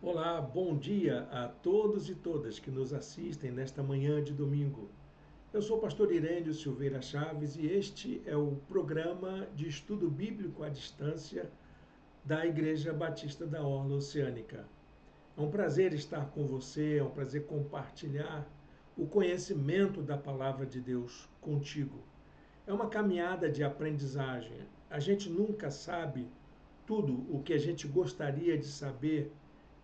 Olá, bom dia a todos e todas que nos assistem nesta manhã de domingo. Eu sou o pastor Irênio Silveira Chaves e este é o programa de estudo bíblico à distância da Igreja Batista da Orla Oceânica. É um prazer estar com você, é um prazer compartilhar o conhecimento da palavra de Deus contigo. É uma caminhada de aprendizagem. A gente nunca sabe tudo o que a gente gostaria de saber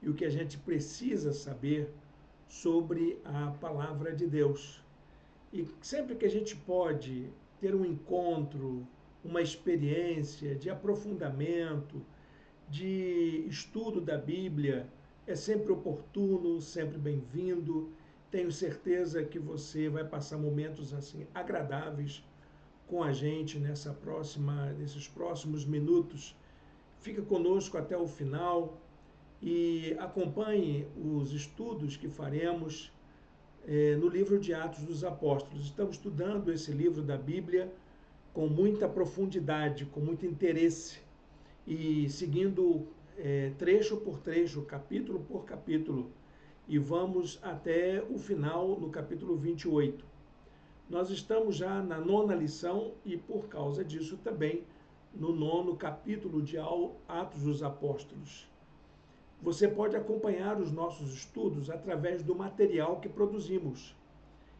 e o que a gente precisa saber sobre a palavra de Deus. E sempre que a gente pode ter um encontro, uma experiência de aprofundamento, de estudo da Bíblia, é sempre oportuno, sempre bem-vindo. Tenho certeza que você vai passar momentos assim agradáveis com a gente nesses próximos minutos. Fica conosco até o final e acompanhe os estudos que faremos no livro de Atos dos Apóstolos. Estamos estudando esse livro da Bíblia com muita profundidade, com muito interesse e seguindo trecho por trecho, capítulo por capítulo, e vamos até o final no capítulo 28. Nós estamos já na nona lição e, por causa disso, também no nono capítulo de Atos dos Apóstolos. Você pode acompanhar os nossos estudos através do material que produzimos.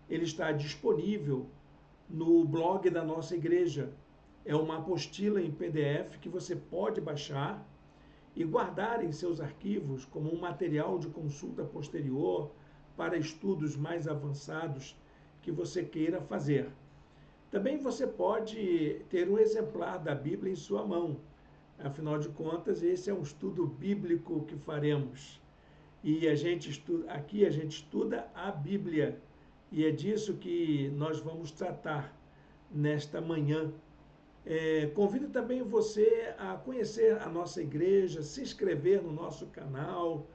Ele está disponível no blog da nossa igreja. É uma apostila em PDF que você pode baixar e guardar em seus arquivos como um material de consulta posterior para estudos mais avançados que você queira fazer. Também você pode ter um exemplar da Bíblia em sua mão. Afinal de contas, esse é um estudo bíblico que faremos. E aqui a gente estuda a Bíblia. E é disso que nós vamos tratar nesta manhã. Convido também você a conhecer a nossa igreja, se inscrever no nosso canal,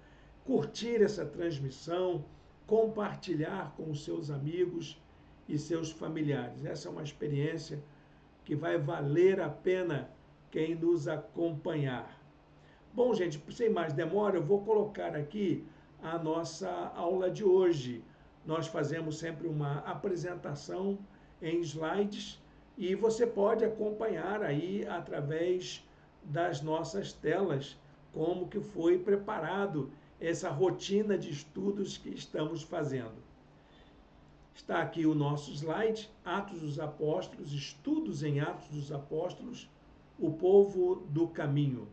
curtir essa transmissão, compartilhar com os seus amigos e seus familiares. Essa é uma experiência que vai valer a pena quem nos acompanhar. Bom, gente, sem mais demora, eu vou colocar aqui a nossa aula de hoje. Nós fazemos sempre uma apresentação em slides e você pode acompanhar aí através das nossas telas como que foi preparado essa rotina de estudos que estamos fazendo. Está aqui o nosso slide, Atos dos Apóstolos, estudos em Atos dos Apóstolos, o povo do caminho.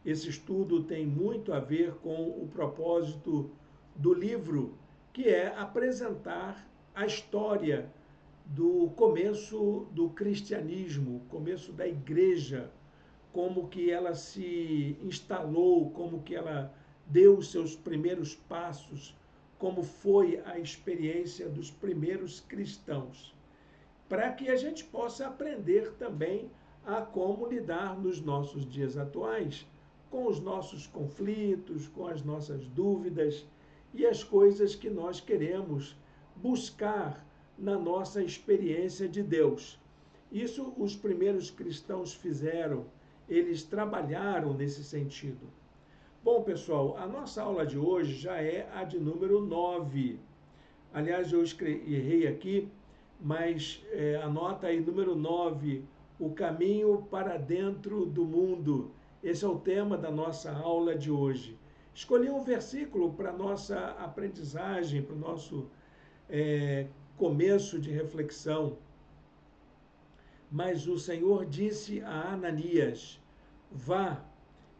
Esse estudo tem muito a ver com o propósito do livro, que é apresentar a história do começo do cristianismo, começo da igreja, como que ela se instalou, como que ela deu os seus primeiros passos, como foi a experiência dos primeiros cristãos, para que a gente possa aprender também a como lidar nos nossos dias atuais com os nossos conflitos, com as nossas dúvidas e as coisas que nós queremos buscar na nossa experiência de Deus. Isso os primeiros cristãos fizeram, eles trabalharam nesse sentido. Bom, pessoal, a nossa aula de hoje já é a de número 9. Aliás, eu errei aqui, mas anota aí, número 9, o caminho para dentro do mundo. Esse é o tema da nossa aula de hoje. Escolhi um versículo para a nossa aprendizagem, para o nosso começo de reflexão. Mas o Senhor disse a Ananias: vá,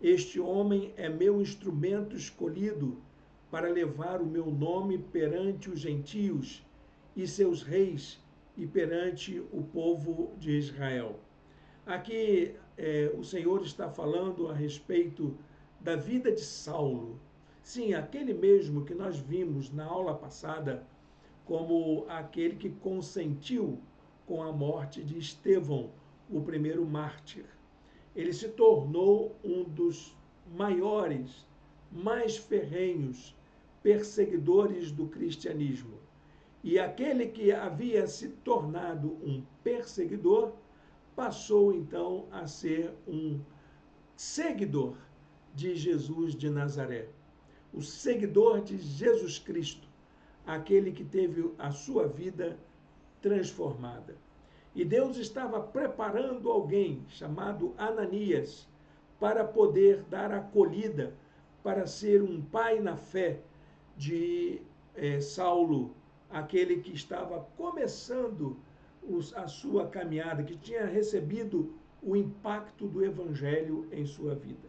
este homem é meu instrumento escolhido para levar o meu nome perante os gentios e seus reis e perante o povo de Israel. Aqui o Senhor está falando a respeito da vida de Saulo. Sim, aquele mesmo que nós vimos na aula passada como aquele que consentiu com a morte de Estevão, o primeiro mártir. Ele se tornou um dos maiores, mais ferrenhos perseguidores do cristianismo. E aquele que havia se tornado um perseguidor passou então a ser um seguidor de Jesus de Nazaré. o seguidor de Jesus Cristo, aquele que teve a sua vida transformada. E Deus estava preparando alguém chamado Ananias para poder dar acolhida, para ser um pai na fé de Saulo, aquele que estava começando a sua caminhada, que tinha recebido o impacto do evangelho em sua vida.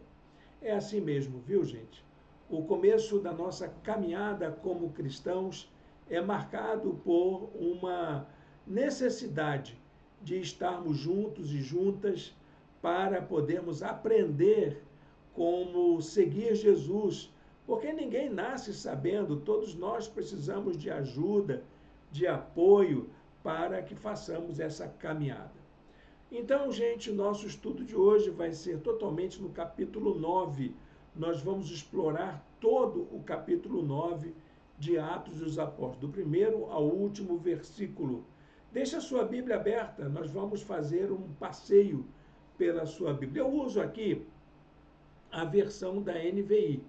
É assim mesmo, viu, gente? O começo da nossa caminhada como cristãos é marcado por uma necessidade de estarmos juntos e juntas para podermos aprender como seguir Jesus, porque ninguém nasce sabendo, todos nós precisamos de ajuda, de apoio para que façamos essa caminhada. Então, gente, o nosso estudo de hoje vai ser totalmente no capítulo 9. Nós vamos explorar todo o capítulo 9 de Atos dos Apóstolos, do primeiro ao último versículo. Deixa a sua Bíblia aberta, nós vamos fazer um passeio pela sua Bíblia. Eu uso aqui a versão da NVI.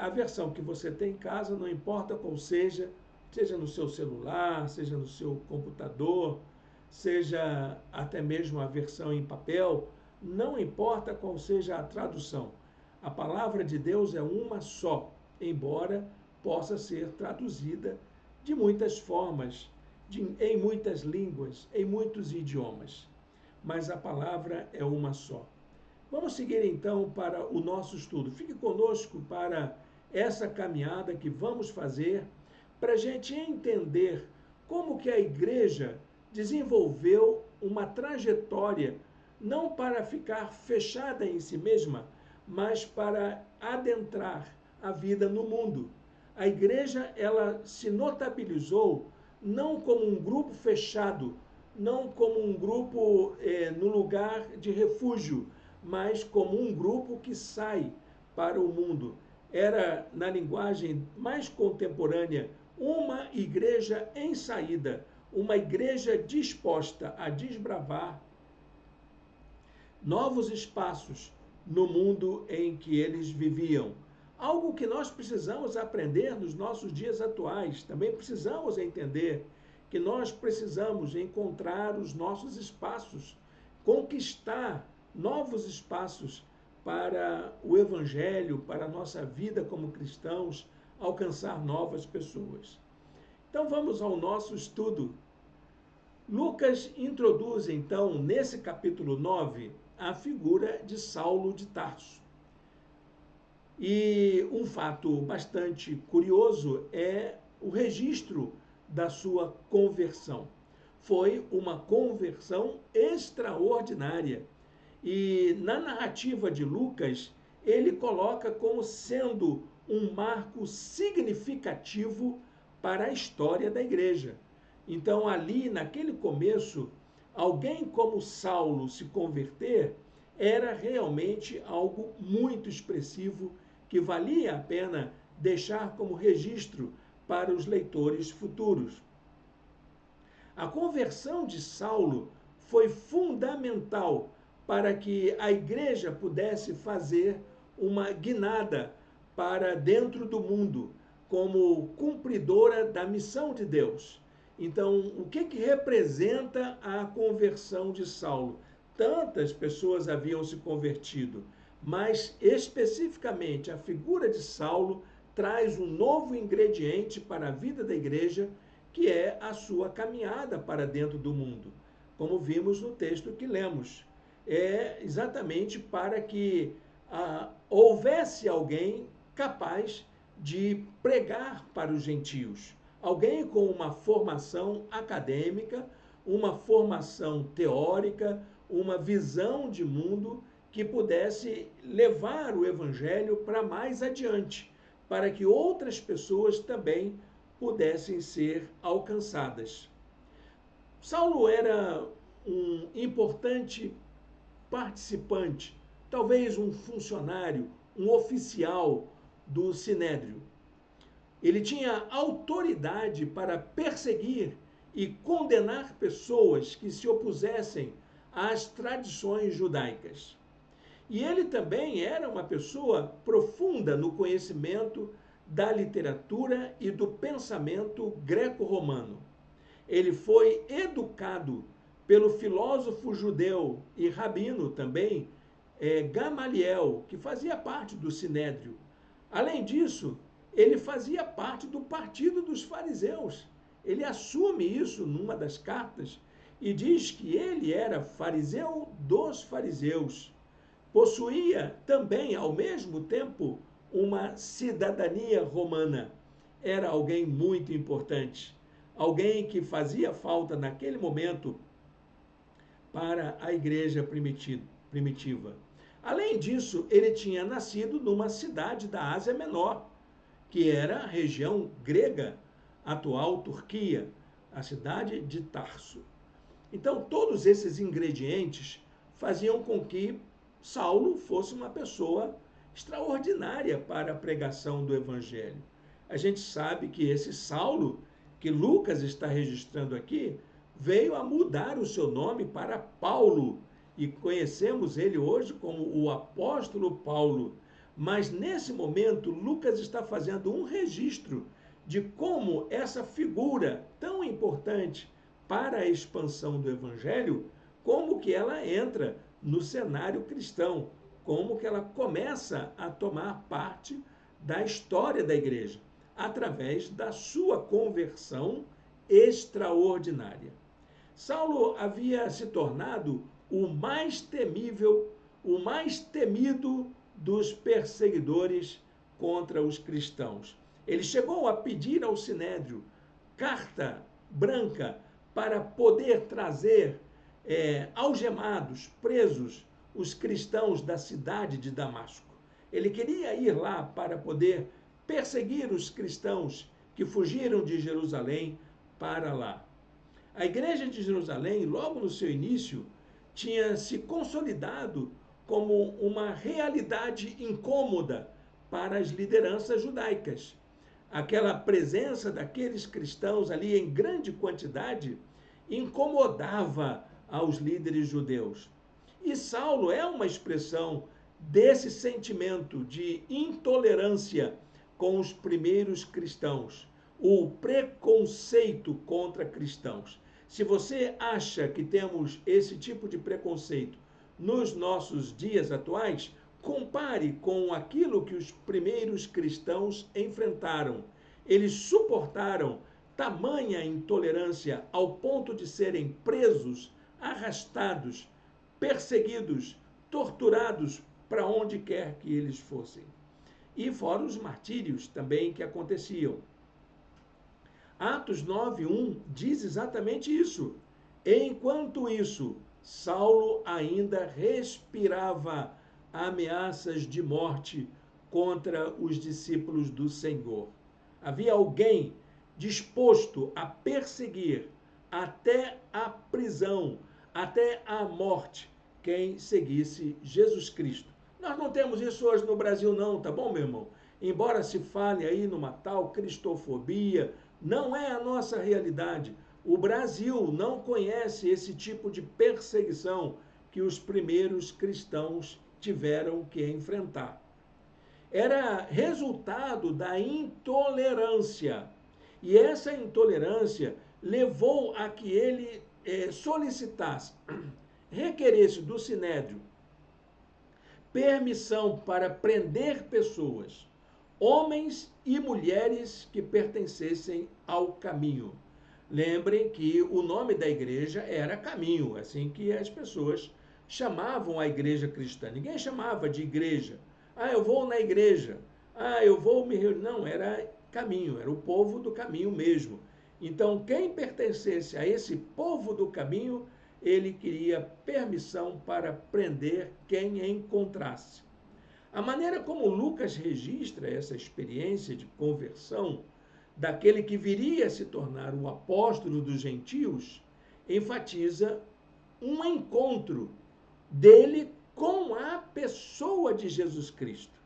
A versão que você tem em casa, não importa qual seja, seja no seu celular, seja no seu computador, seja até mesmo a versão em papel, não importa qual seja a tradução. A palavra de Deus é uma só, embora possa ser traduzida de muitas formas, em muitas línguas, em muitos idiomas. Mas a palavra é uma só. Vamos seguir então para o nosso estudo. Fique conosco para essa caminhada que vamos fazer para a gente entender como que a igreja desenvolveu uma trajetória não para ficar fechada em si mesma, mas para adentrar a vida no mundo. A igreja, ela se notabilizou não como um grupo fechado, não como um grupo no lugar de refúgio, mas como um grupo que sai para o mundo. Era, na linguagem mais contemporânea, uma igreja em saída, uma igreja disposta a desbravar novos espaços no mundo em que eles viviam. Algo que nós precisamos aprender nos nossos dias atuais. Também precisamos entender que nós precisamos encontrar os nossos espaços, conquistar novos espaços para o Evangelho, para a nossa vida como cristãos, alcançar novas pessoas. Então vamos ao nosso estudo. Lucas introduz então, nesse capítulo 9, a figura de Saulo de Tarso. E um fato bastante curioso é o registro da sua conversão. Foi uma conversão extraordinária. E na narrativa de Lucas, ele coloca como sendo um marco significativo para a história da igreja. Então, ali, naquele começo, alguém como Saulo se converter era realmente algo muito expressivo que valia a pena deixar como registro para os leitores futuros. A conversão de Saulo foi fundamental para que a igreja pudesse fazer uma guinada para dentro do mundo, como cumpridora da missão de Deus. Então, o que representa a conversão de Saulo? Tantas pessoas haviam se convertido, mas especificamente a figura de Saulo traz um novo ingrediente para a vida da igreja, que é a sua caminhada para dentro do mundo, como vimos no texto que lemos. É exatamente para que houvesse alguém capaz de pregar para os gentios, alguém com uma formação acadêmica, uma formação teórica, uma visão de mundo que pudesse levar o evangelho para mais adiante, para que outras pessoas também pudessem ser alcançadas. Saulo era um importante participante, talvez um funcionário, um oficial do Sinédrio. Ele tinha autoridade para perseguir e condenar pessoas que se opusessem às tradições judaicas. E ele também era uma pessoa profunda no conhecimento da literatura e do pensamento greco-romano. Ele foi educado pelo filósofo judeu e rabino também, Gamaliel, que fazia parte do Sinédrio. Além disso, ele fazia parte do partido dos fariseus. Ele assume isso numa das cartas e diz que ele era fariseu dos fariseus. Possuía também, ao mesmo tempo, uma cidadania romana. Era alguém muito importante, alguém que fazia falta naquele momento para a igreja primitiva. Além disso, ele tinha nascido numa cidade da Ásia Menor, que era a região grega, atual Turquia, a cidade de Tarso. Então, todos esses ingredientes faziam com que Saulo fosse uma pessoa extraordinária para a pregação do evangelho. A gente sabe que esse Saulo, que Lucas está registrando aqui, veio a mudar o seu nome para Paulo, e conhecemos ele hoje como o apóstolo Paulo. Mas nesse momento, Lucas está fazendo um registro de como essa figura tão importante para a expansão do evangelho, como que ela entra no cenário cristão, como que ela começa a tomar parte da história da igreja, através da sua conversão extraordinária. Saulo havia se tornado o mais temível, o mais temido dos perseguidores contra os cristãos. Ele chegou a pedir ao Sinédrio carta branca para poder trazer algemados, presos, os cristãos da cidade de Damasco. Ele queria ir lá para poder perseguir os cristãos que fugiram de Jerusalém para lá. A igreja de Jerusalém, logo no seu início, tinha se consolidado como uma realidade incômoda para as lideranças judaicas. Aquela presença daqueles cristãos ali em grande quantidade incomodava aos líderes judeus. E Saulo é uma expressão desse sentimento de intolerância com os primeiros cristãos, o preconceito contra cristãos. Se você acha que temos esse tipo de preconceito nos nossos dias atuais, compare com aquilo que os primeiros cristãos enfrentaram. Eles suportaram tamanha intolerância ao ponto de serem presos, arrastados, perseguidos, torturados para onde quer que eles fossem. E fora os martírios também que aconteciam. Atos 9:1 diz exatamente isso. Enquanto isso, Saulo ainda respirava ameaças de morte contra os discípulos do Senhor. Havia alguém disposto a perseguir até a prisão, até a morte, quem seguisse Jesus Cristo. Nós não temos isso hoje no Brasil não, tá bom, meu irmão? Embora se fale aí numa tal cristofobia, não é a nossa realidade. O Brasil não conhece esse tipo de perseguição que os primeiros cristãos tiveram que enfrentar. Era resultado da intolerância. E essa intolerância levou a que ele solicitasse, requeresse do Sinédrio permissão para prender pessoas, homens e mulheres que pertencessem ao caminho. Lembrem que o nome da igreja era Caminho, assim que as pessoas chamavam a igreja cristã. Ninguém chamava de igreja. Ah, eu vou na igreja. Ah, eu vou me reunir. Não, era Caminho, era o povo do caminho mesmo. Então, quem pertencesse a esse povo do caminho, ele queria permissão para prender quem encontrasse. A maneira como Lucas registra essa experiência de conversão daquele que viria a se tornar o apóstolo dos gentios, enfatiza um encontro dele com a pessoa de Jesus Cristo.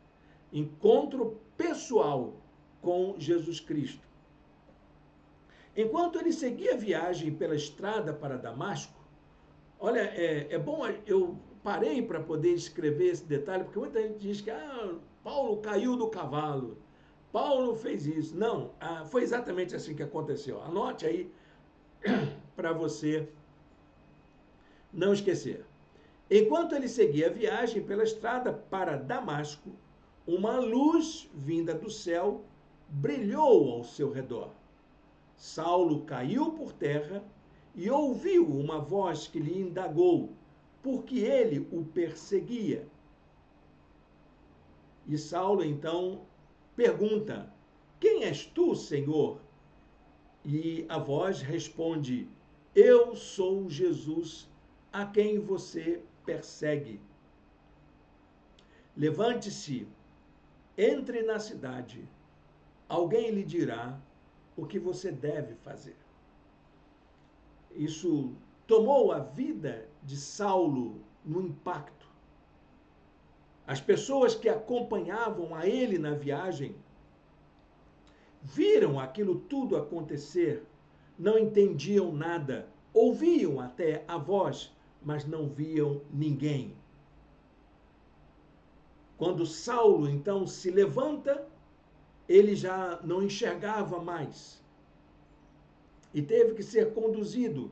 Encontro pessoal com Jesus Cristo. Enquanto ele seguia a viagem pela estrada para Damasco, olha, é bom eu parei para poder escrever esse detalhe, porque muita gente diz que Paulo caiu do cavalo, Paulo fez isso. Não, foi exatamente assim que aconteceu. Anote aí para você não esquecer. Enquanto ele seguia a viagem pela estrada para Damasco, uma luz vinda do céu brilhou ao seu redor. Saulo caiu por terra e ouviu uma voz que lhe indagou, porque ele o perseguia. E Saulo então pergunta: Quem és tu, Senhor? E a voz responde: Eu sou Jesus, a quem você persegue. Levante-se, entre na cidade. Alguém lhe dirá o que você deve fazer. Isso tomou a vida de Saulo no impacto. As pessoas que acompanhavam a ele na viagem viram aquilo tudo acontecer, não entendiam nada, ouviam até a voz, mas não viam ninguém. Quando Saulo então se levanta, ele já não enxergava mais e teve que ser conduzido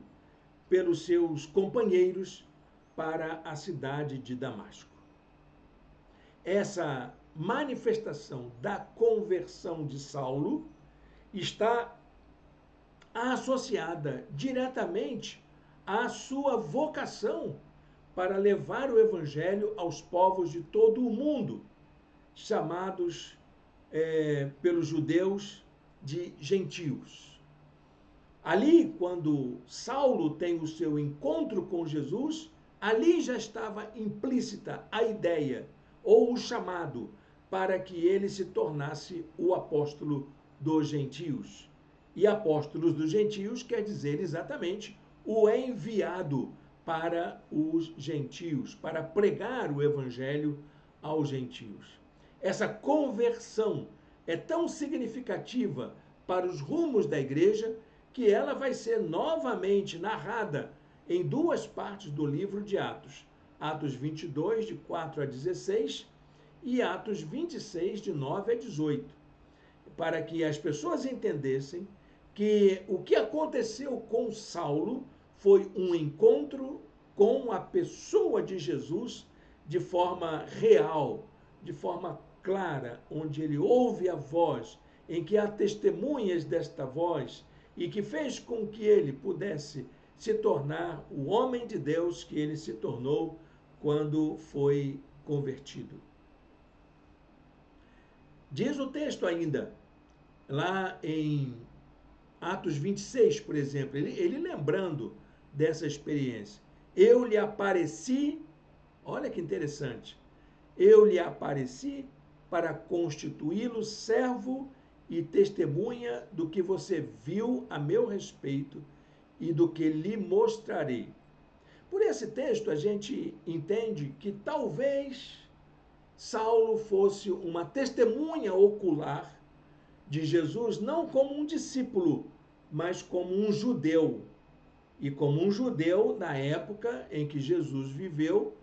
pelos seus companheiros para a cidade de Damasco. Essa manifestação da conversão de Saulo está associada diretamente à sua vocação para levar o evangelho aos povos de todo o mundo, chamados pelos judeus de gentios. Ali, quando Saulo tem o seu encontro com Jesus, ali já estava implícita a ideia ou o chamado para que ele se tornasse o apóstolo dos gentios. E apóstolos dos gentios quer dizer exatamente o enviado para os gentios, para pregar o evangelho aos gentios. Essa conversão é tão significativa para os rumos da igreja que ela vai ser novamente narrada em duas partes do livro de Atos. Atos 22, de 4 a 16, e Atos 26, de 9 a 18, para que as pessoas entendessem que o que aconteceu com Saulo foi um encontro com a pessoa de Jesus de forma real, de forma clara, onde ele ouve a voz, em que há testemunhas desta voz, e que fez com que ele pudesse se tornar o homem de Deus que ele se tornou quando foi convertido. Diz o texto ainda, lá em Atos 26, por exemplo, ele lembrando dessa experiência. Eu lhe apareci, olha que interessante, eu lhe apareci para constituí-lo servo e testemunha do que você viu a meu respeito e do que lhe mostrarei. Por esse texto, a gente entende que talvez Saulo fosse uma testemunha ocular de Jesus, não como um discípulo, mas como um judeu. E como um judeu, na época em que Jesus viveu,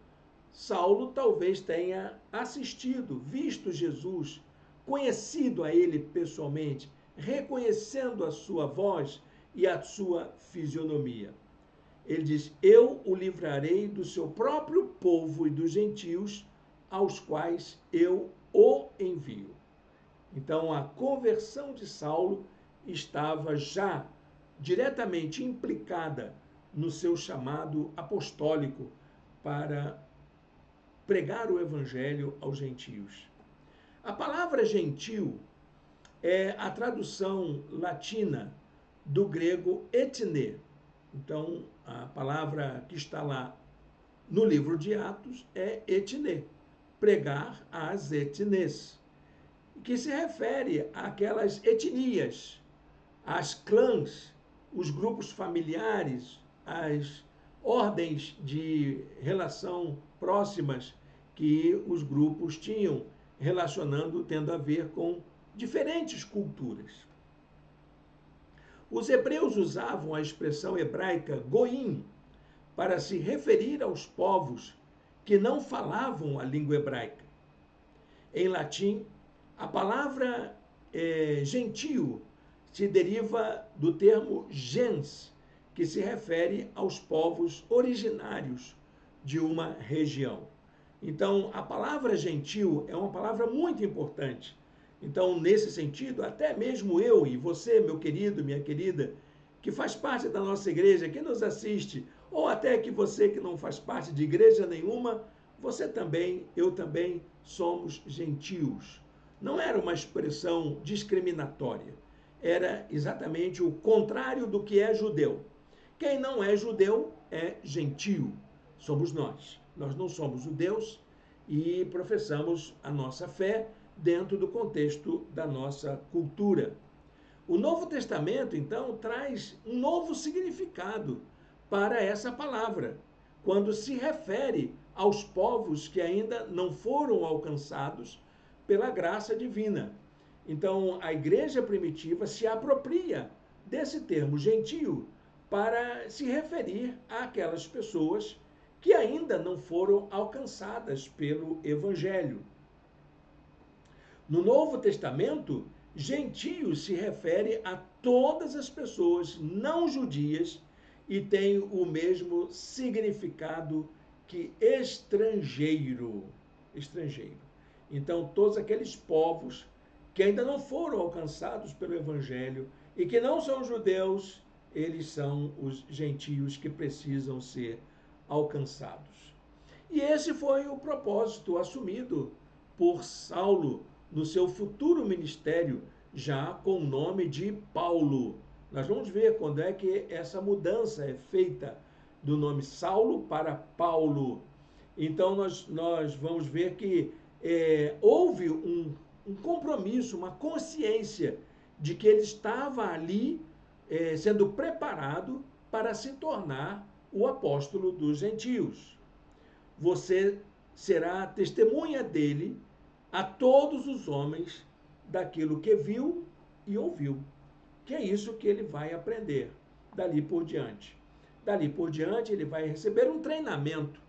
Saulo talvez tenha assistido, visto Jesus, conhecido a ele pessoalmente, reconhecendo a sua voz e a sua fisionomia. Ele diz: Eu o livrarei do seu próprio povo e dos gentios, aos quais eu o envio. Então, a conversão de Saulo estava já diretamente implicada no seu chamado apostólico para pregar o evangelho aos gentios. A palavra gentil é a tradução latina do grego etne. Então, a palavra que está lá no livro de Atos é etne, pregar às etnes, que se refere àquelas etnias, às clãs, os grupos familiares, as ordens de relação próximas que os grupos tinham, tendo a ver com diferentes culturas. Os hebreus usavam a expressão hebraica goim para se referir aos povos que não falavam a língua hebraica. Em latim, a palavra gentio se deriva do termo gens, que se refere aos povos originários de uma região. Então, a palavra gentil é uma palavra muito importante. Então, nesse sentido, até mesmo eu e você, meu querido, minha querida, que faz parte da nossa igreja, que nos assiste, ou até que você que não faz parte de igreja nenhuma, você também, eu também, somos gentios. Não era uma expressão discriminatória, era exatamente o contrário do que é judeu. Quem não é judeu é gentio, somos nós. Nós não somos judeus e professamos a nossa fé dentro do contexto da nossa cultura. O Novo Testamento, então, traz um novo significado para essa palavra, quando se refere aos povos que ainda não foram alcançados pela graça divina. Então, a igreja primitiva se apropria desse termo gentio para se referir àquelas pessoas que ainda não foram alcançadas pelo evangelho. No Novo Testamento, gentio se refere a todas as pessoas não judias e tem o mesmo significado que estrangeiro. Estrangeiro. Então, todos aqueles povos que ainda não foram alcançados pelo evangelho e que não são judeus, eles são os gentios que precisam ser alcançados. E esse foi o propósito assumido por Saulo no seu futuro ministério, já com o nome de Paulo. Nós vamos ver quando é que essa mudança é feita do nome Saulo para Paulo. Então, nós vamos ver que houve um compromisso, uma consciência de que ele estava ali sendo preparado para se tornar o apóstolo dos gentios. Você será testemunha dele a todos os homens daquilo que viu e ouviu. Que é isso que ele vai aprender dali por diante. Dali por diante, ele vai receber um treinamento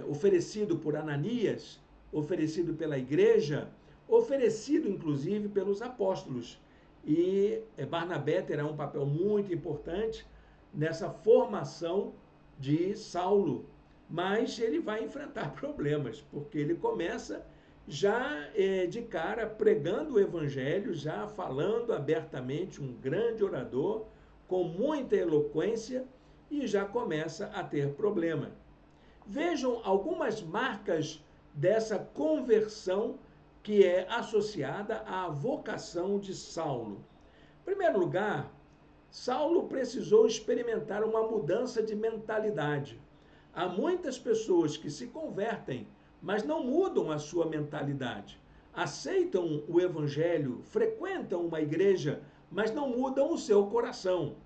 oferecido por Ananias, oferecido pela igreja, oferecido inclusive pelos apóstolos. E Barnabé terá um papel muito importante nessa formação de Saulo. Mas ele vai enfrentar problemas, porque ele começa já de cara pregando o evangelho, já falando abertamente, um grande orador, com muita eloquência, e já começa a ter problema. Vejam algumas marcas dessa conversão que é associada à vocação de Saulo. Em primeiro lugar, Saulo precisou experimentar uma mudança de mentalidade. Há muitas pessoas que se convertem, mas não mudam a sua mentalidade. Aceitam o evangelho, frequentam uma igreja, mas não mudam o seu coração.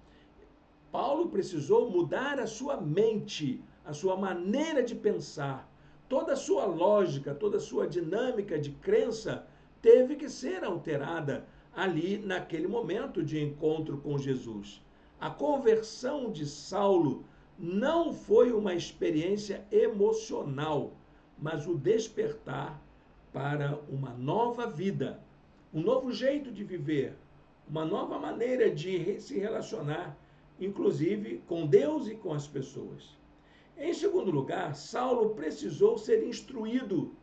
Paulo precisou mudar a sua mente, a sua maneira de pensar. Toda a sua lógica, toda a sua dinâmica de crença teve que ser alterada ali naquele momento de encontro com Jesus. A conversão de Saulo não foi uma experiência emocional, mas o despertar para uma nova vida, um novo jeito de viver, uma nova maneira de se relacionar, inclusive com Deus e com as pessoas. Em segundo lugar, Saulo precisou ser instruído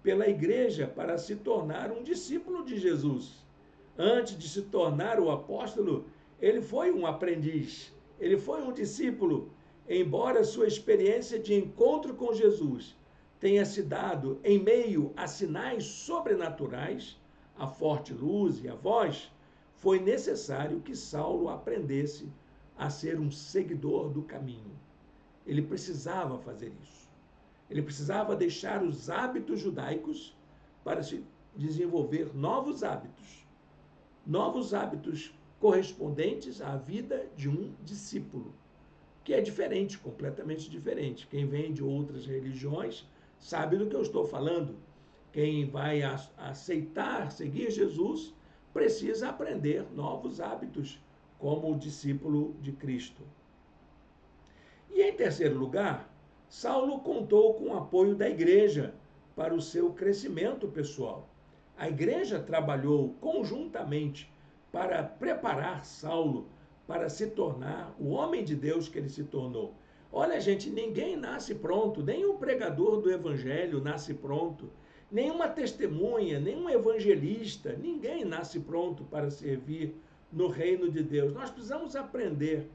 pela igreja para se tornar um discípulo de Jesus. Antes de se tornar o apóstolo, ele foi um aprendiz, ele foi um discípulo, embora sua experiência de encontro com Jesus tenha se dado em meio a sinais sobrenaturais, a forte luz e a voz, foi necessário que Saulo aprendesse a ser um seguidor do caminho. Ele precisava fazer isso. Ele precisava deixar os hábitos judaicos para se desenvolver novos hábitos correspondentes à vida de um discípulo, que é diferente, completamente diferente. Quem vem de outras religiões sabe do que eu estou falando. Quem vai aceitar, seguir Jesus, precisa aprender novos hábitos como discípulo de Cristo. E em terceiro lugar, Saulo contou com o apoio da igreja para o seu crescimento pessoal. A igreja trabalhou conjuntamente para preparar Saulo para se tornar o homem de Deus que ele se tornou. Olha, gente, ninguém nasce pronto, nem um pregador do evangelho nasce pronto, nenhuma testemunha, nenhum evangelista, ninguém nasce pronto para servir no reino de Deus. Nós precisamos aprender.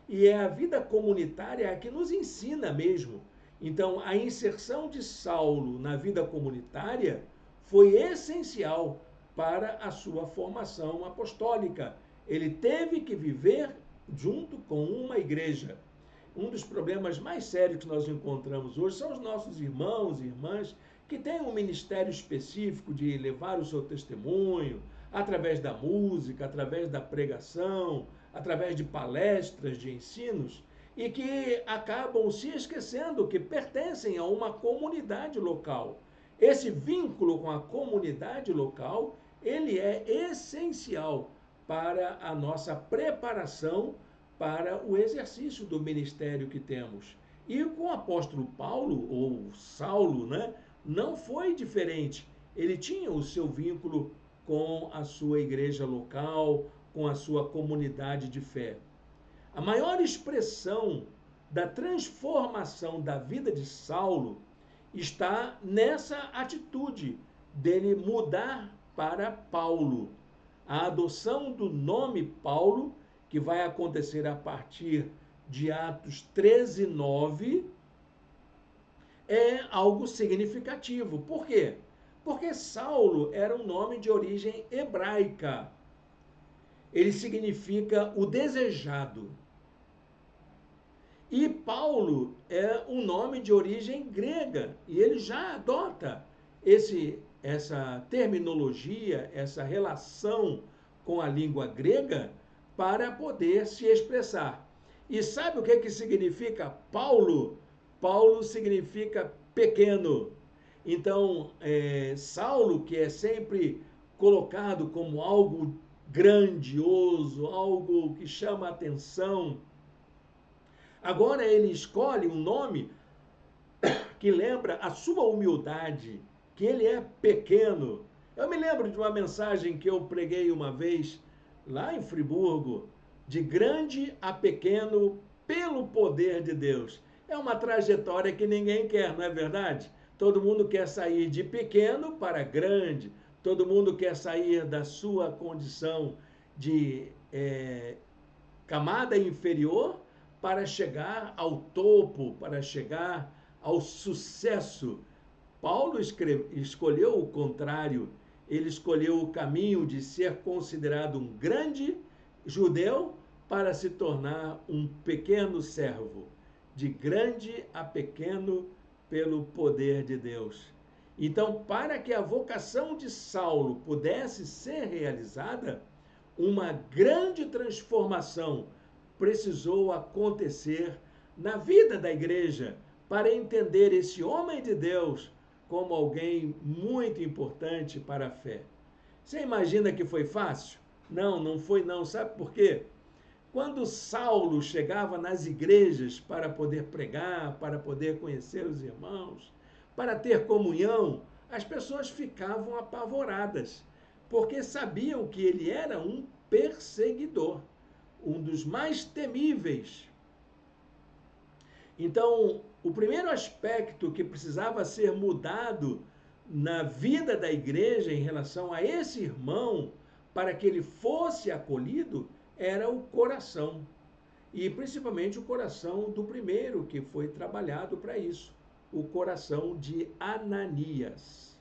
E é a vida comunitária que nos ensina mesmo. Então, a inserção de Saulo na vida comunitária foi essencial para a sua formação apostólica. Ele teve que viver junto com uma igreja. Um dos problemas mais sérios que nós encontramos hoje são os nossos irmãos e irmãs que têm um ministério específico de levar o seu testemunho através da música, através da pregação, através de palestras, de ensinos, e que acabam se esquecendo que pertencem a uma comunidade local. Esse vínculo com a comunidade local, ele é essencial para a nossa preparação para o exercício do ministério que temos. E com o apóstolo Paulo, ou Saulo, né, não foi diferente. Ele tinha o seu vínculo com a sua igreja local, com a sua comunidade de fé. A maior expressão da transformação da vida de Saulo está nessa atitude dele mudar para Paulo. A adoção do nome Paulo, que vai acontecer a partir de Atos 13:9, é algo significativo. Por quê? Porque Saulo era um nome de origem hebraica. Ele significa o desejado. E Paulo é um nome de origem grega, e ele já adota essa terminologia, essa relação com a língua grega para poder se expressar. E sabe o que significa Paulo? Paulo significa pequeno. Então, Saulo, que é sempre colocado como algo grandioso, algo que chama atenção, agora ele escolhe um nome que lembra a sua humildade, que ele é pequeno. Eu me lembro de uma mensagem que eu preguei uma vez lá em Friburgo, de grande a pequeno pelo poder de Deus. É uma trajetória que ninguém quer, não é verdade? Todo mundo quer sair de pequeno para grande, todo mundo quer sair da sua condição de camada inferior para chegar ao topo, para chegar ao sucesso. Paulo escolheu o contrário. Ele escolheu o caminho de ser considerado um grande judeu para se tornar um pequeno servo, de grande a pequeno pelo poder de Deus. Então, para que a vocação de Saulo pudesse ser realizada, uma grande transformação precisou acontecer na vida da igreja para entender esse homem de Deus como alguém muito importante para a fé. Você imagina que foi fácil? Não, não foi não. Sabe por quê? Quando Saulo chegava nas igrejas para poder pregar, para poder conhecer os irmãos, para ter comunhão, as pessoas ficavam apavoradas, porque sabiam que ele era um perseguidor, um dos mais temíveis. Então, o primeiro aspecto que precisava ser mudado na vida da igreja em relação a esse irmão, para que ele fosse acolhido, era o coração. E principalmente o coração do primeiro que foi trabalhado para isso, o coração de Ananias.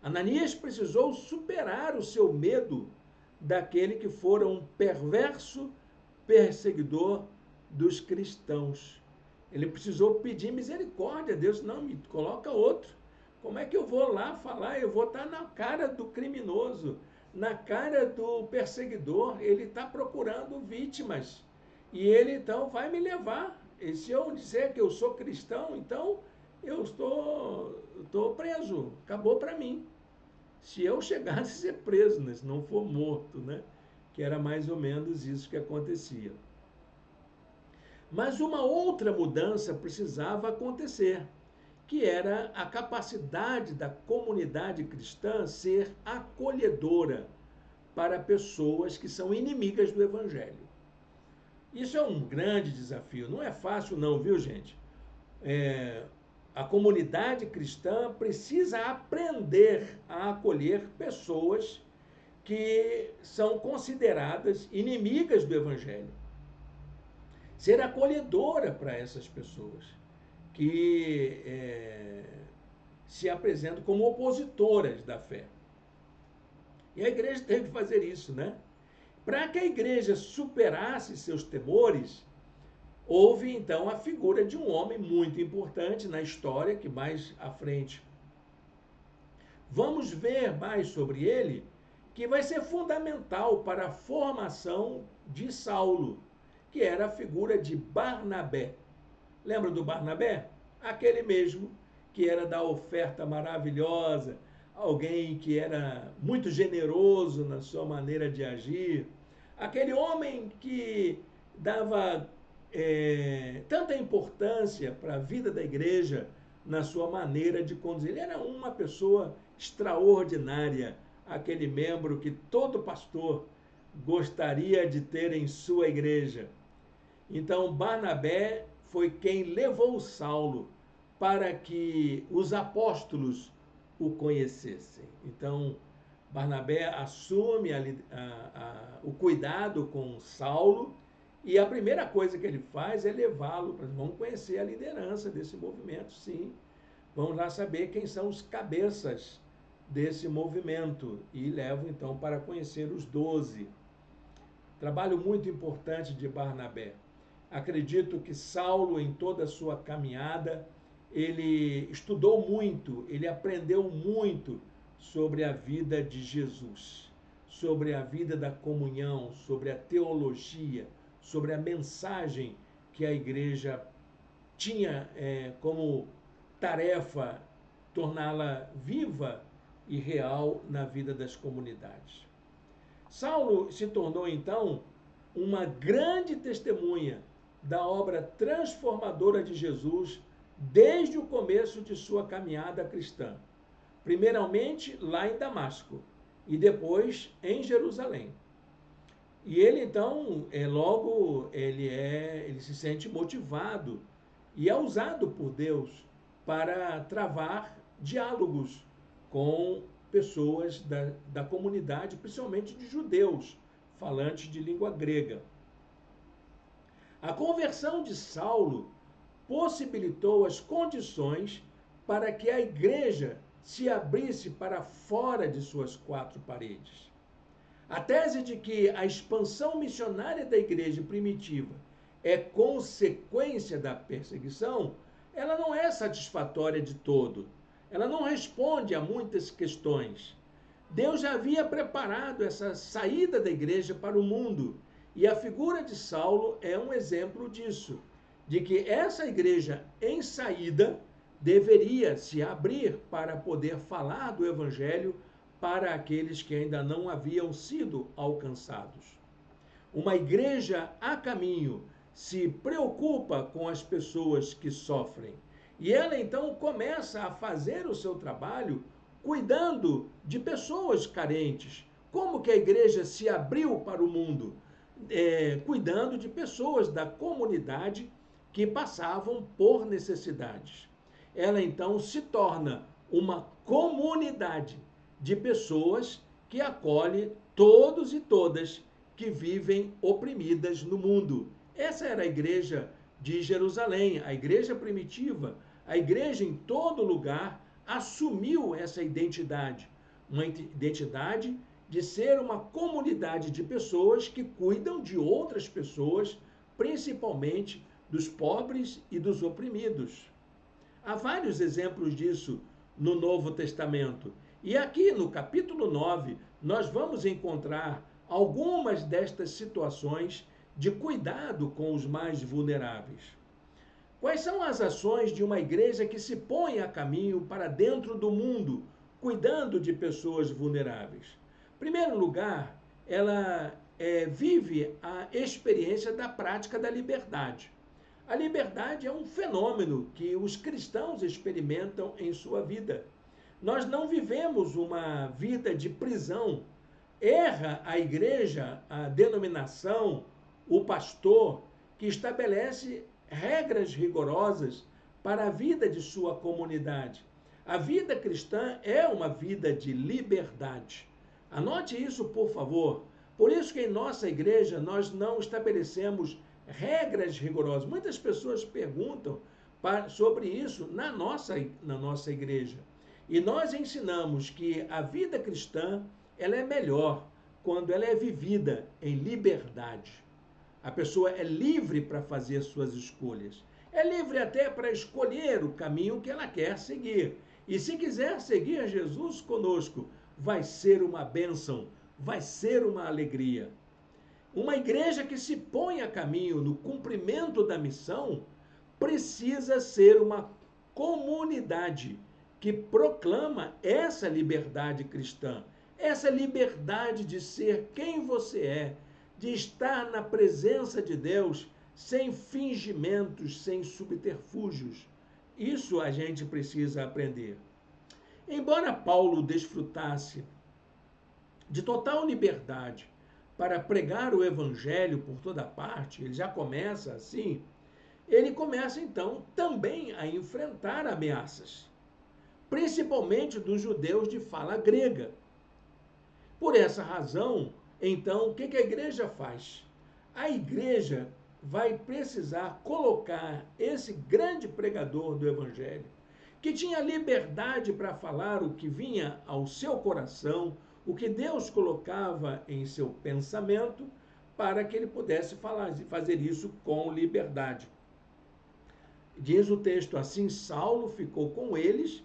Ananias precisou superar o seu medo daquele que fora um perverso perseguidor dos cristãos. Ele precisou pedir misericórdia a Deus. Não, me coloca outro. Como é que eu vou lá falar? Eu vou estar na cara do criminoso, na cara do perseguidor. Ele está procurando vítimas. E ele, então, vai me levar. E se eu dizer que eu sou cristão, então eu estou preso. Acabou para mim. Se eu chegasse a ser preso, né? Se não for morto, né? Que era mais ou menos isso que acontecia. Mas uma outra mudança precisava acontecer, que era a capacidade da comunidade cristã ser acolhedora para pessoas que são inimigas do Evangelho. Isso é um grande desafio. Não é fácil, não, viu, gente? A comunidade cristã precisa aprender a acolher pessoas que são consideradas inimigas do Evangelho. Ser acolhedora para essas pessoas que se apresentam como opositoras da fé. E a igreja teve que fazer isso, né? Para que a igreja superasse seus temores, houve então a figura de um homem muito importante na história, que mais à frente vamos ver mais sobre ele, que vai ser fundamental para a formação de Saulo, que era a figura de Barnabé. Lembra do Barnabé? Aquele mesmo que era da oferta maravilhosa, alguém que era muito generoso na sua maneira de agir, aquele homem que dava tanta importância para a vida da igreja na sua maneira de conduzir. Ele era uma pessoa extraordinária, aquele membro que todo pastor gostaria de ter em sua igreja. Então, Barnabé foi quem levou Saulo para que os apóstolos o conhecessem. Então, Barnabé assume o cuidado com Saulo e a primeira coisa que ele faz é levá-lo para... Vamos conhecer a liderança desse movimento, sim. Vamos lá saber quem são os cabeças desse movimento e levo então para conhecer os 12. Trabalho muito importante de Barnabé. Acredito que Saulo, em toda a sua caminhada, ele estudou muito, ele aprendeu muito sobre a vida de Jesus, sobre a vida da comunhão, sobre a teologia, sobre a mensagem que a igreja tinha como tarefa torná-la viva e real na vida das comunidades. Saulo se tornou, então, uma grande testemunha da obra transformadora de Jesus desde o começo de sua caminhada cristã. Primeiramente lá em Damasco e depois em Jerusalém. E ele então, logo, ele se sente motivado e é usado por Deus para travar diálogos com pessoas da comunidade, principalmente de judeus, falantes de língua grega. A conversão de Saulo possibilitou as condições para que a igreja se abrisse para fora de suas quatro paredes. A tese de que a expansão missionária da igreja primitiva é consequência da perseguição, ela não é satisfatória de todo. Ela não responde a muitas questões. Deus já havia preparado essa saída da igreja para o mundo, e a figura de Saulo é um exemplo disso, de que essa igreja em saída deveria se abrir para poder falar do evangelho para aqueles que ainda não haviam sido alcançados. Uma igreja a caminho se preocupa com as pessoas que sofrem. E ela então começa a fazer o seu trabalho cuidando de pessoas carentes. Como que a igreja se abriu para o mundo? Cuidando de pessoas da comunidade que passavam por necessidades. Ela então se torna uma comunidade de pessoas que acolhe todos e todas que vivem oprimidas no mundo. Essa era a igreja de Jerusalém, a igreja primitiva. A igreja em todo lugar assumiu essa identidade, uma identidade de ser uma comunidade de pessoas que cuidam de outras pessoas, principalmente dos pobres e dos oprimidos. Há vários exemplos disso no Novo Testamento. E aqui no capítulo 9, nós vamos encontrar algumas destas situações de cuidado com os mais vulneráveis. Quais são as ações de uma igreja que se põe a caminho para dentro do mundo, cuidando de pessoas vulneráveis? Em primeiro lugar, ela vive a experiência da prática da liberdade. A liberdade é um fenômeno que os cristãos experimentam em sua vida. Nós não vivemos uma vida de prisão. Erra a igreja, a denominação, o pastor, que estabelece regras rigorosas para a vida de sua comunidade. A vida cristã é uma vida de liberdade. Anote isso, por favor. Por isso que em nossa igreja nós não estabelecemos regras rigorosas. Muitas pessoas perguntam sobre isso na nossa igreja. E nós ensinamos que a vida cristã ela é melhor quando ela é vivida em liberdade. A pessoa é livre para fazer suas escolhas. É livre até para escolher o caminho que ela quer seguir. E se quiser seguir Jesus conosco, vai ser uma bênção, vai ser uma alegria. Uma igreja que se põe a caminho no cumprimento da missão precisa ser uma comunidade que proclama essa liberdade cristã, essa liberdade de ser quem você é, de estar na presença de Deus sem fingimentos, sem subterfúgios. Isso a gente precisa aprender. Embora Paulo desfrutasse de total liberdade para pregar o evangelho por toda parte, ele já começa assim, ele começa então também a enfrentar ameaças, principalmente dos judeus de fala grega. Por essa razão, então, o que a igreja faz? A igreja vai precisar colocar esse grande pregador do evangelho, que tinha liberdade para falar o que vinha ao seu coração, o que Deus colocava em seu pensamento, para que ele pudesse fazer isso com liberdade. Diz o texto assim: Saulo ficou com eles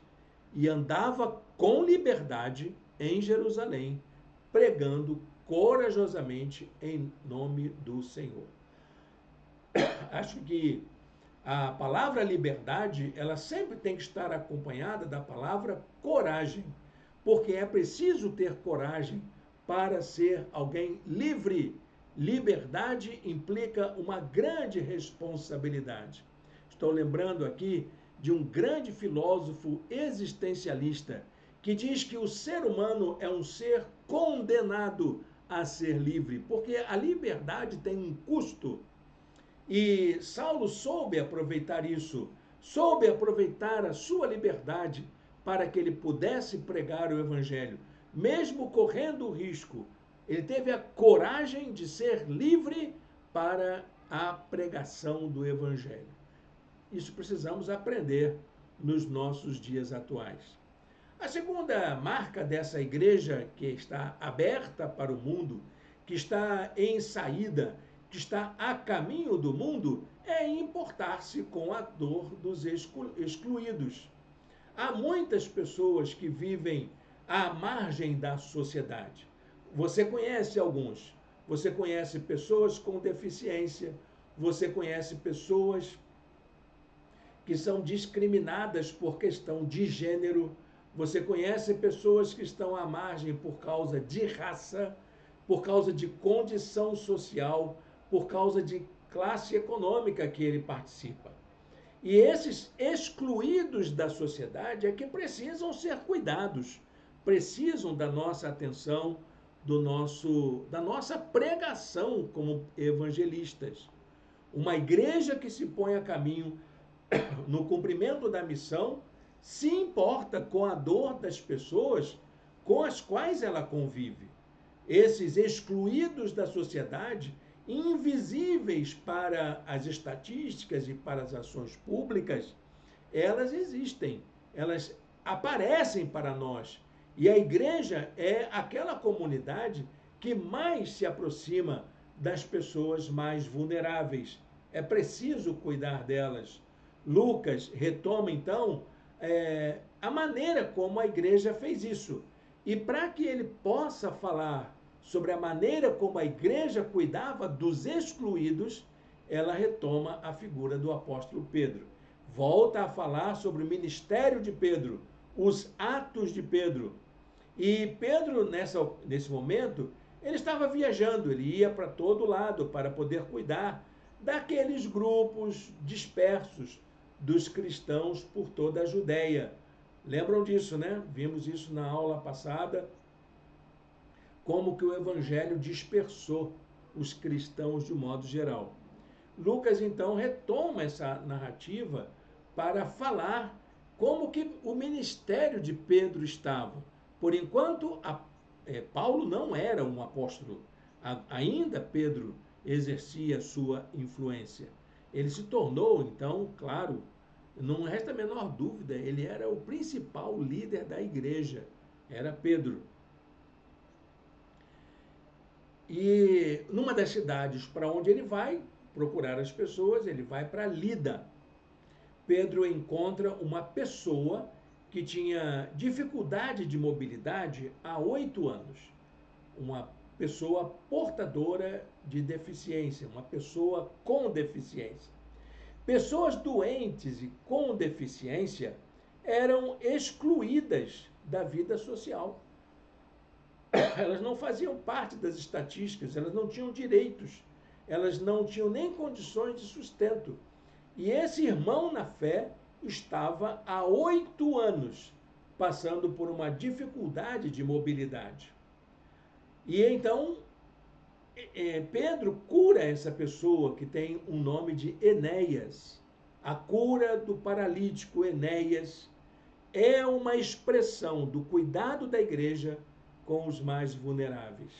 e andava com liberdade em Jerusalém, pregando corajosamente em nome do Senhor. Acho que a palavra liberdade, ela sempre tem que estar acompanhada da palavra coragem, porque é preciso ter coragem para ser alguém livre. Liberdade implica uma grande responsabilidade. Estou lembrando aqui de um grande filósofo existencialista que diz que o ser humano é um ser condenado a ser livre, porque a liberdade tem um custo. E Saulo soube aproveitar isso, soube aproveitar a sua liberdade para que ele pudesse pregar o evangelho, mesmo correndo o risco. Ele teve a coragem de ser livre para a pregação do evangelho. Isso precisamos aprender nos nossos dias atuais. A segunda marca dessa igreja que está aberta para o mundo, que está em saída, que está a caminho do mundo, é importar-se com a dor dos excluídos. Há muitas pessoas que vivem à margem da sociedade. Você conhece alguns. Você conhece pessoas com deficiência, você conhece pessoas que são discriminadas por questão de gênero, você conhece pessoas que estão à margem por causa de raça, por causa de condição social, por causa de classe econômica que ele participa. E esses excluídos da sociedade é que precisam ser cuidados, precisam da nossa atenção, da nossa pregação como evangelistas. Uma igreja que se põe a caminho no cumprimento da missão se importa com a dor das pessoas com as quais ela convive. Esses excluídos da sociedade, invisíveis para as estatísticas e para as ações públicas, elas existem, elas aparecem para nós. E a igreja é aquela comunidade que mais se aproxima das pessoas mais vulneráveis. É preciso cuidar delas. Lucas retoma, então, a maneira como a igreja fez isso. E para que ele possa falar sobre a maneira como a igreja cuidava dos excluídos, ela retoma a figura do apóstolo Pedro. Volta a falar sobre o ministério de Pedro, os atos de Pedro. E Pedro, nesse momento, ele estava viajando, ele ia para todo lado para poder cuidar daqueles grupos dispersos dos cristãos por toda a Judéia. Lembram disso, né? Vimos isso na aula passada, como que o evangelho dispersou os cristãos de modo geral. Lucas, então, retoma essa narrativa para falar como que o ministério de Pedro estava. Por enquanto, Paulo não era um apóstolo. Ainda Pedro exercia sua influência. Ele se tornou, então, claro, não resta a menor dúvida, ele era o principal líder da igreja, era Pedro. E numa das cidades para onde ele vai procurar as pessoas, ele vai para Lida. Pedro encontra uma pessoa que tinha dificuldade de mobilidade há 8 anos. Uma pessoa portadora de deficiência, uma pessoa com deficiência. Pessoas doentes e com deficiência eram excluídas da vida social. Elas não faziam parte das estatísticas, elas não tinham direitos, elas não tinham nem condições de sustento. E esse irmão na fé estava há 8 anos passando por uma dificuldade de mobilidade. E então Pedro cura essa pessoa que tem um nome de Enéas. A cura do paralítico Enéas é uma expressão do cuidado da igreja com os mais vulneráveis.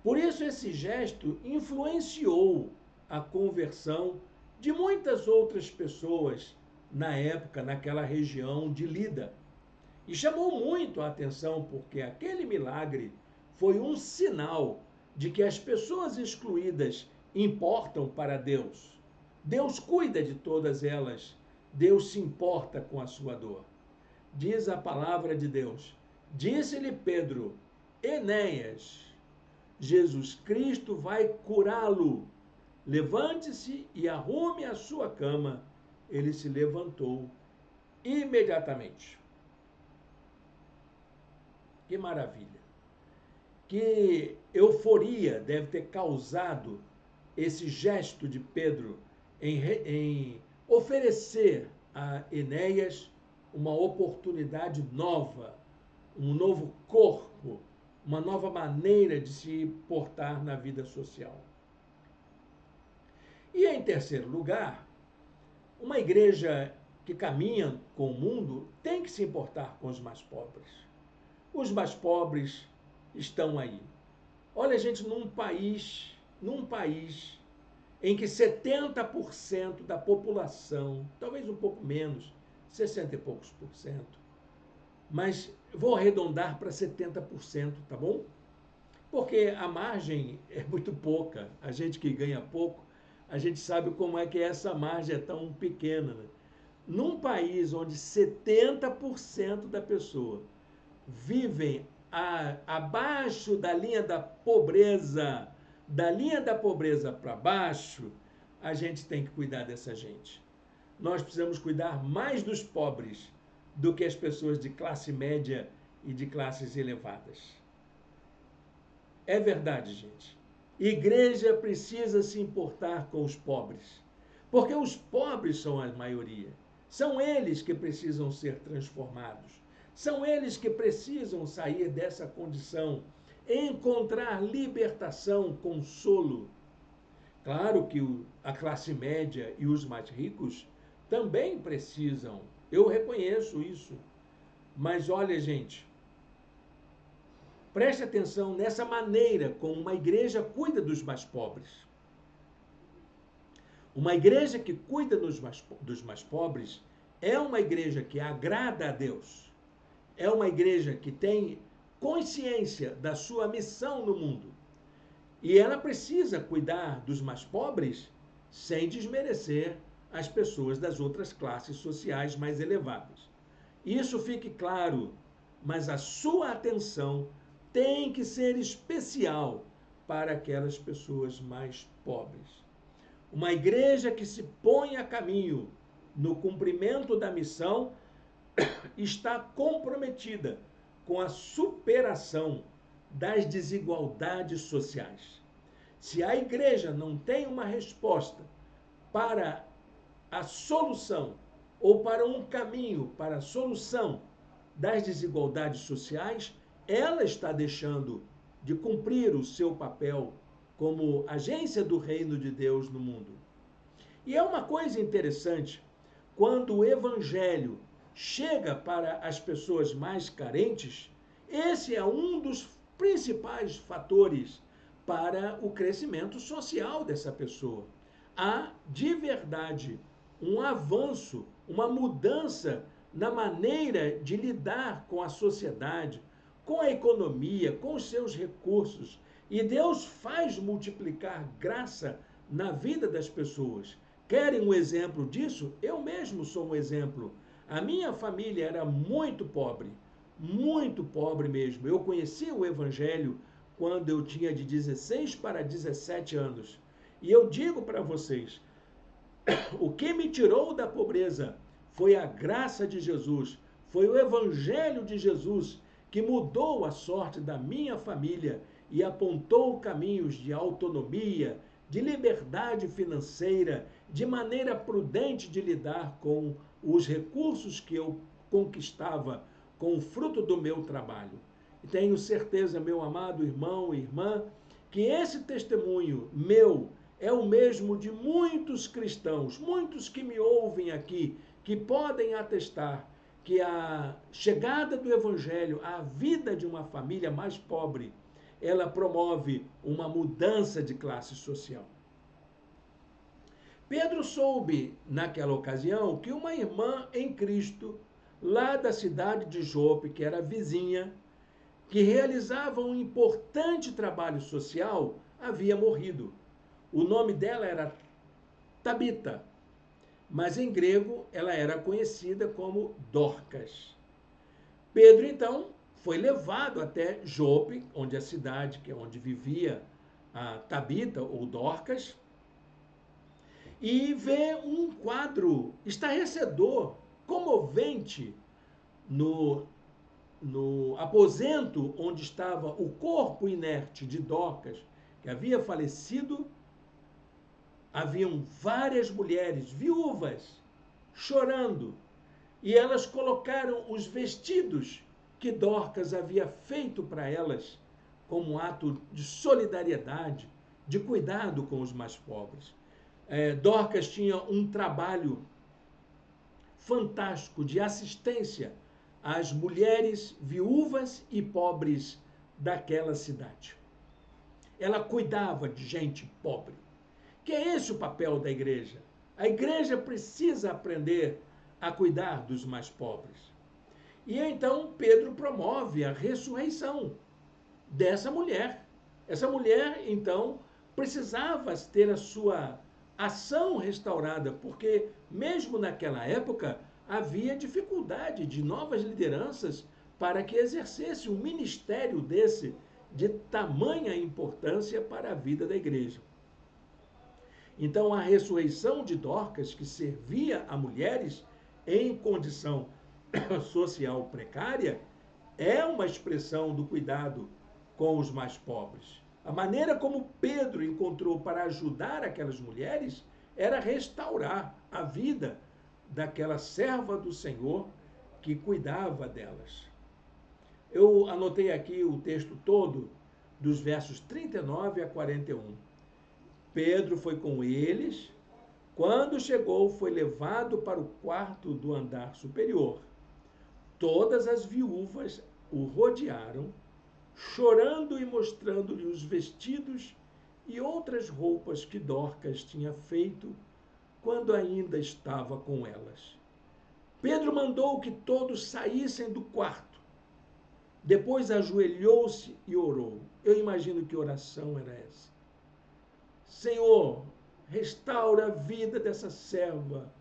Por isso, esse gesto influenciou a conversão de muitas outras pessoas na época, naquela região de Lida. E chamou muito a atenção porque aquele milagre foi um sinal de que as pessoas excluídas importam para Deus. Deus cuida de todas elas. Deus se importa com a sua dor. Diz a palavra de Deus. Disse-lhe Pedro, Enéas, Jesus Cristo vai curá-lo. Levante-se e arrume a sua cama. Ele se levantou imediatamente. Que maravilha! Que euforia deve ter causado esse gesto de Pedro em oferecer a Enéas uma oportunidade nova, um novo corpo, uma nova maneira de se portar na vida social. E em terceiro lugar, uma igreja que caminha com o mundo tem que se importar com os mais pobres. Os mais pobres estão aí. Olha, gente, num país em que 70% da população, talvez um pouco menos, 60 e poucos por cento, mas vou arredondar para 70%, tá bom? Porque a margem é muito pouca. A gente que ganha pouco, a gente sabe como é que essa margem é tão pequena, né? Num país onde 70% da pessoa vivem abaixo da linha da pobreza para baixo, a gente tem que cuidar dessa gente. Nós precisamos cuidar mais dos pobres do que as pessoas de classe média e de classes elevadas. É verdade, gente. Igreja precisa se importar com os pobres, porque os pobres são a maioria. São eles que precisam ser transformados. São eles que precisam sair dessa condição, encontrar libertação, consolo. Claro que a classe média e os mais ricos também precisam. Eu reconheço isso. Mas olha, gente, preste atenção nessa maneira como uma igreja cuida dos mais pobres. Uma igreja que cuida dos mais pobres é uma igreja que agrada a Deus. É uma igreja que tem consciência da sua missão no mundo. E ela precisa cuidar dos mais pobres sem desmerecer as pessoas das outras classes sociais mais elevadas. Isso fique claro, mas a sua atenção tem que ser especial para aquelas pessoas mais pobres. Uma igreja que se põe a caminho no cumprimento da missão está comprometida com a superação das desigualdades sociais. Se a igreja não tem uma resposta para a solução ou para um caminho para a solução das desigualdades sociais, ela está deixando de cumprir o seu papel como agência do reino de Deus no mundo. E é uma coisa interessante, quando o evangelho chega para as pessoas mais carentes, esse é um dos principais fatores para o crescimento social dessa pessoa. Há, de verdade, um avanço, uma mudança na maneira de lidar com a sociedade, com a economia, com os seus recursos. E Deus faz multiplicar graça na vida das pessoas. Querem um exemplo disso? Eu mesmo sou um exemplo. A minha família era muito pobre mesmo. Eu conheci o Evangelho quando eu tinha de 16 para 17 anos. E eu digo para vocês, o que me tirou da pobreza foi a graça de Jesus, foi o Evangelho de Jesus que mudou a sorte da minha família e apontou caminhos de autonomia, de liberdade financeira, de maneira prudente de lidar com os recursos que eu conquistava com o fruto do meu trabalho. E tenho certeza, meu amado irmão e irmã, que esse testemunho meu é o mesmo de muitos cristãos, muitos que me ouvem aqui, que podem atestar que a chegada do Evangelho à vida de uma família mais pobre, ela promove uma mudança de classe social. Pedro soube, naquela ocasião, que uma irmã em Cristo, lá da cidade de Jope, que era vizinha, que realizava um importante trabalho social, havia morrido. O nome dela era Tabita, mas em grego ela era conhecida como Dorcas. Pedro, então, foi levado até Jope, onde a cidade, que é onde vivia a Tabita, ou Dorcas, e vê um quadro estarrecedor, comovente, no aposento onde estava o corpo inerte de Dorcas, que havia falecido. Haviam várias mulheres viúvas chorando, e elas colocaram os vestidos que Dorcas havia feito para elas como um ato de solidariedade, de cuidado com os mais pobres. Dorcas tinha um trabalho fantástico de assistência às mulheres viúvas e pobres daquela cidade. Ela cuidava de gente pobre. Que é esse o papel da igreja. A igreja precisa aprender a cuidar dos mais pobres. E então Pedro promove a ressurreição dessa mulher. Essa mulher, então, precisava ter a sua ação restaurada, porque mesmo naquela época havia dificuldade de novas lideranças para que exercesse um ministério desse de tamanha importância para a vida da igreja. Então, a ressurreição de Dorcas, que servia a mulheres em condição social precária, é uma expressão do cuidado com os mais pobres. A maneira como Pedro encontrou para ajudar aquelas mulheres era restaurar a vida daquela serva do Senhor que cuidava delas. Eu anotei aqui o texto todo, dos versos 39 a 41. Pedro foi com eles. Quando chegou, foi levado para o quarto do andar superior. Todas as viúvas o rodearam, chorando e mostrando-lhe os vestidos e outras roupas que Dorcas tinha feito quando ainda estava com elas. Pedro mandou que todos saíssem do quarto. Depois ajoelhou-se e orou. Eu imagino que oração era essa. Senhor, restaura a vida dessa serva,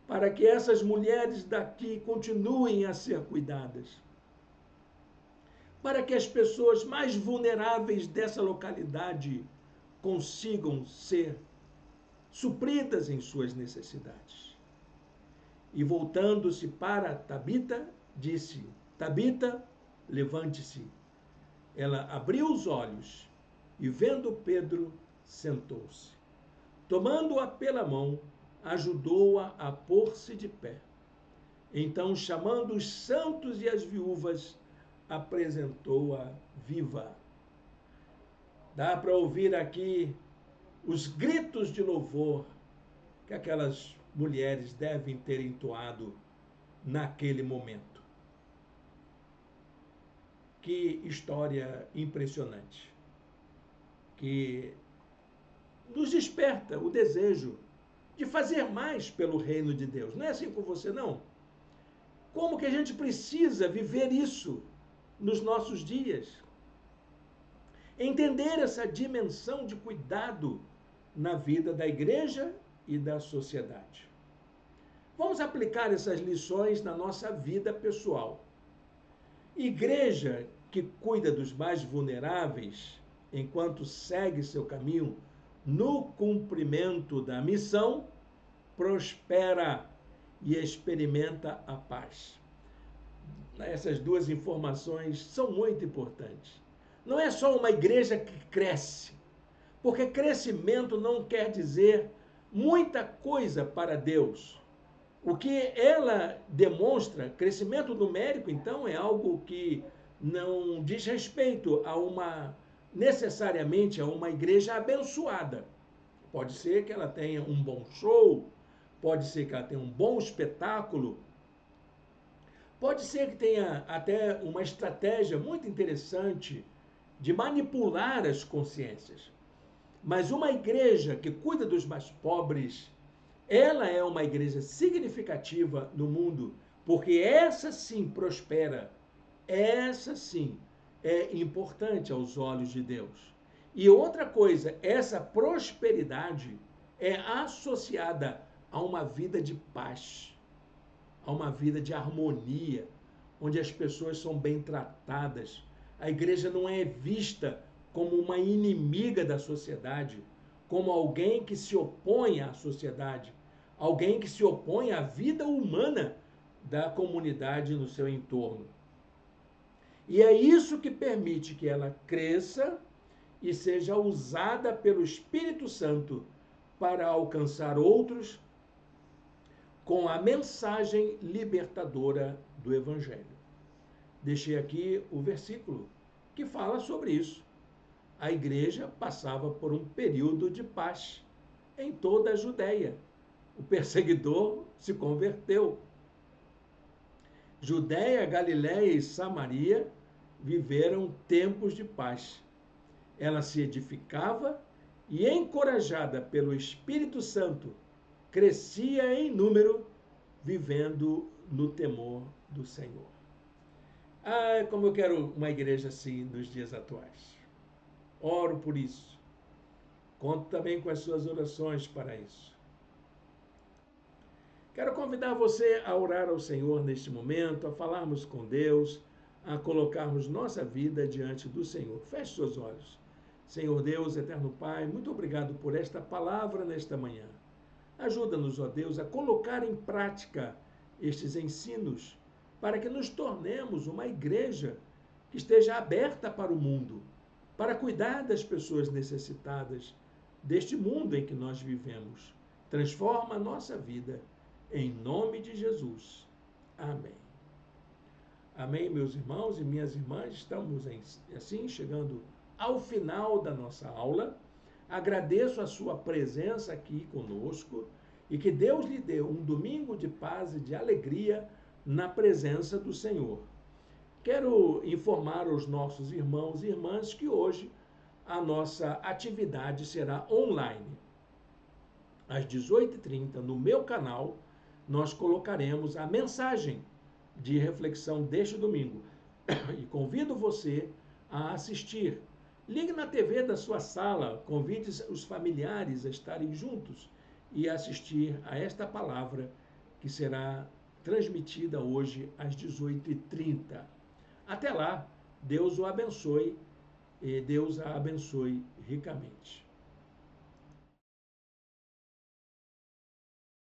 para que essas mulheres daqui continuem a ser cuidadas. Para que as pessoas mais vulneráveis dessa localidade consigam ser supridas em suas necessidades. E voltando-se para Tabita, disse: Tabita, levante-se. Ela abriu os olhos e, vendo Pedro, sentou-se. Tomando-a pela mão, ajudou-a a pôr-se de pé. Então, chamando os santos e as viúvas, apresentou-a viva. Dá para ouvir aqui os gritos de louvor que aquelas mulheres devem ter entoado naquele momento. Que história impressionante, que nos desperta o desejo de fazer mais pelo reino de Deus. Não é assim com você, não? Como que a gente precisa viver isso nos nossos dias? Entender essa dimensão de cuidado na vida da igreja e da sociedade. Vamos aplicar essas lições na nossa vida pessoal. Igreja que cuida dos mais vulneráveis, enquanto segue seu caminho no cumprimento da missão, prospera e experimenta a paz. Essas duas informações são muito importantes. Não é só uma igreja que cresce, porque crescimento não quer dizer muita coisa para Deus. O que ela demonstra, crescimento numérico, então, é algo que não diz respeito a necessariamente a uma igreja abençoada. Pode ser que ela tenha um bom show, pode ser que ela tenha um bom espetáculo, pode ser que tenha até uma estratégia muito interessante de manipular as consciências. Mas uma igreja que cuida dos mais pobres, ela é uma igreja significativa no mundo, porque essa sim prospera, essa sim é importante aos olhos de Deus. E outra coisa, essa prosperidade é associada a uma vida de paz, a uma vida de harmonia, onde as pessoas são bem tratadas. A igreja não é vista como uma inimiga da sociedade, como alguém que se opõe à sociedade, alguém que se opõe à vida humana da comunidade no seu entorno. E é isso que permite que ela cresça e seja usada pelo Espírito Santo para alcançar outros com a mensagem libertadora do Evangelho. Deixei aqui o versículo que fala sobre isso. A igreja passava por um período de paz em toda a Judéia. O perseguidor se converteu. Judéia, Galiléia e Samaria viveram tempos de paz. Ela se edificava e, encorajada pelo Espírito Santo, crescia em número, vivendo no temor do Senhor. Ah, como eu quero uma igreja assim nos dias atuais. Oro por isso. Conto também com as suas orações para isso. Quero convidar você a orar ao Senhor neste momento, a falarmos com Deus, a colocarmos nossa vida diante do Senhor. Feche seus olhos. Senhor Deus, eterno Pai, muito obrigado por esta palavra nesta manhã. Ajuda-nos, ó Deus, a colocar em prática estes ensinos para que nos tornemos uma igreja que esteja aberta para o mundo, para cuidar das pessoas necessitadas deste mundo em que nós vivemos. Transforma a nossa vida, em nome de Jesus. Amém. Amém, meus irmãos e minhas irmãs. Estamos assim chegando ao final da nossa aula. Agradeço a sua presença aqui conosco e que Deus lhe dê um domingo de paz e de alegria na presença do Senhor. Quero informar aos nossos irmãos e irmãs que hoje a nossa atividade será online. Às 18h30, no meu canal, nós colocaremos a mensagem de reflexão deste domingo. E convido você a assistir. Ligue na TV da sua sala, convide os familiares a estarem juntos e assistir a esta palavra que será transmitida hoje às 18h30. Até lá, Deus o abençoe e Deus a abençoe ricamente.